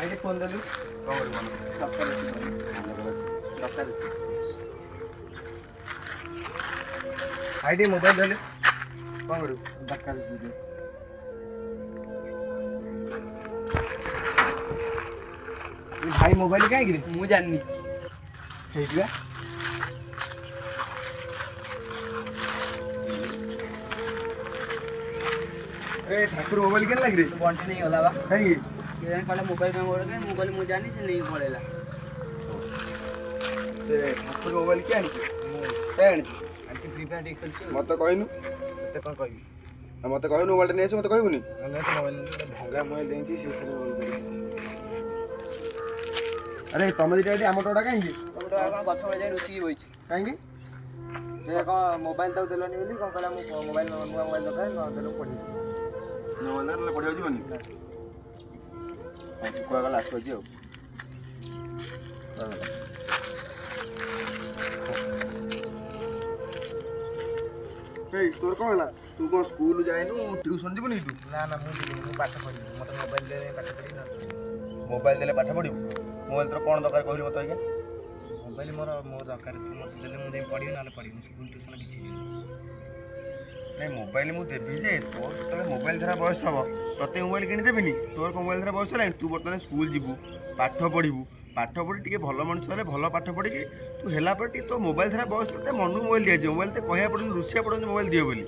IT phone ଦେଲୁ କ'ଣ କରିବୁ ମନ ଦରକାର ଅଛି ଦରକାର ଅଛି ଆଇଟି ମୋବାଇଲ ଦେଲେ କ'ଣ କରିବୁ ଦରକାର ଅଛି ଭାଇ ମୋବାଇଲ କାହିଁକି ମୁଁ ଜାଣିନି ସେଇଠି ବା ଏ ଠାକୁର ମୋବାଇଲ କେନ୍ ଲାଗିରେ ବଣ୍ଟି ନେଇଗଲା ବା କାହିଁକି କେଜାଣି କହିଲା ମୋବାଇଲ କାମ କରୁଛି ମୁଁ କହିଲି ମୁଁ ଜାଣିନି ସେ ନେଇକି ପଳେଇଲା ସେ ଠାକୁର ମୋବାଇଲ କିଏ ଆଣିଛି ଏ ଆଣିଛି ଆଣ୍ଟି ଫ୍ରି ଫାୟାର ଟିକେ ଖେଳୁଛି ମୋତେ କହିନୁ ତତେ କ'ଣ କହିବି ମୋତେ କହିନୁ ମୋବାଇଲଟା ନେଇ ଆସିବୁ ମୋତେ କହିବୁନି ମୋବାଇଲ ଭଙ୍ଗା ମୋବାଇଲ ଦେଇଛି ସେଇଥିରେ ଆରେ ତମେ ଦିଟା ଏଠି ଆମ ଟୋଟା କାହିଁକି ତମେ ତ କ'ଣ ଗଛ ମୂଳେ ଯାଇ ଲୁଚିକି ବଇଛି କାହିଁକି ସେ କ'ଣ ମୋବାଇଲ ତାକୁ ଦେଲନି ବୋଲି କ'ଣ କହିଲା ମୁଁ ମୋବାଇଲ ନୂଆ ମୋବାଇଲ ଦରକାର ଦେଲୁ ପଢ଼ିବି ମୋବାଇଲଟା ନହେଲେ ପଢ଼ିବାକୁ ଯିବନି କୁହାଗଲା ଆସିବ ଆଜି ଆଉ ଏଇ ତୋର କ'ଣ ହେଲା ତୁ କ'ଣ ସ୍କୁଲ ଯାଇନୁ ଟ୍ୟୁସନ୍ ଯିବୁନି ତୁ ନା ନା ମୁଁ ଯିବିନି ମୁଁ ପାଠ ପଢ଼ିବି ମୋତେ ମୋବାଇଲ ଦେଲେ ପାଠ ପଢ଼ିବି ନା ମୋବାଇଲ ଦେଲେ ପାଠ ପଢ଼ିବୁ ମୋବାଇଲ ତୋର କ'ଣ ଦରକାର କହିଲୁ ମୋତେ ଆଜ୍ଞା ମୋବାଇଲ ମୋ ଦରକାର ମୋତେ ଦେଲେ ମୁଁ ଯାଇ ପଢ଼ିବି ନହେଲେ ପଢ଼ିବି ସ୍କୁଲ ଟ୍ୟୁସନ୍ କିଛି ଯିବିନି ନାଇଁ ମୋବାଇଲ ମୁଁ ଦେବି ଯେ ତୋର ଯେତେବେଳେ ମୋବାଇଲ ଧରା ବୟସ ହେବ ତୋତେ ମୋବାଇଲ କିଣିଦେବିନି ତୋର ମୋବାଇଲ ଧରା ବୟସ ହେଲାଣି ତୁ ବର୍ତ୍ତମାନ ସ୍କୁଲ ଯିବୁ ପାଠ ପଢ଼ିବୁ ପାଠ ପଢ଼ି ଟିକେ ଭଲ ମଣିଷ ହେଲେ ଭଲ ପାଠ ପଢ଼ିକି ତୁ ହେଲା ପରେ ଟିକେ ତୋ ମୋବାଇଲ ଧରା ବୟସ ତୋତେ ମନକୁ ମୋବାଇଲ ଦିଆଯିବ ମୋବାଇଲ ତ କହିବା ପଡ଼ୁନି ରୁଷିଆ ପଡ଼ୁନି ମୋବାଇଲ ଦିଅ ବୋଲି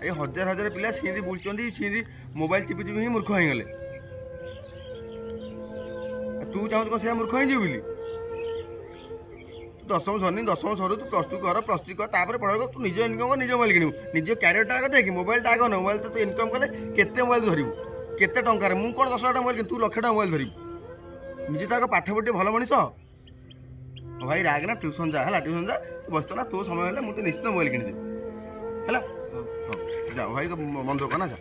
ଏଇ ହଜାର ହଜାର ପିଲା ସେମିତି ବୁଲୁଛନ୍ତି ସେମିତି ମୋବାଇଲ ଚିପି ଚିପି ହିଁ ମୂର୍ଖ ହେଇଗଲେ ତୁ ଚାହୁଁଛୁ କ'ଣ ସେଇଆ ମୂର୍ଖ ହେଇଯିବୁ ବୋଲି ଦଶମ ସରିନି ଦଶମ ସରୁ ତୁ ପ୍ଲସ୍ ଟୁ କର ପ୍ଲସ୍ ଥ୍ରୀ କର ତାପରେ ପଢ଼ା ତୁ ନିଜ ଇନକମ୍ କର ନିଜ ମୋବାଇଲ କିଣିବୁ ନିଜ କ୍ୟାରିୟରଟା ଆଗ ଦେଖି ମୋବାଇଲଟା ଆଗ ନ ମୋବାଇଲ ତ ତୁ ଇନକମ୍ କଲେ କେତେ ମୋବାଇଲ ଧରିବୁ କେତେ ଟଙ୍କାରେ ମୁଁ କ'ଣ 10,000 ଟଙ୍କା ମୋବାଇଲ କିଣିବି ତୁ ଲକ୍ଷେ ଟଙ୍କା ମୋବାଇଲ ଧରିବୁ ନିଜେ ତ ଆଗ ପାଠ ପଢ଼ି ଭଲ ମଣିଷ ଭାଇ ରାଗ ନା ଟ୍ୟୁସନ୍ ଯା ହେଲା ଟ୍ୟୁସନ୍ ଯା ତୁ ବସିତ ନା ତୋ ସମୟ ହେଲେ ମୁଁ ତ ନିଶ୍ଚିତ ମୋବାଇଲ କିଣିଦେବି ହେଲା ହଉ ଯାଅ ଭାଇ ମନ ଦୁଃଖ ନା ଯା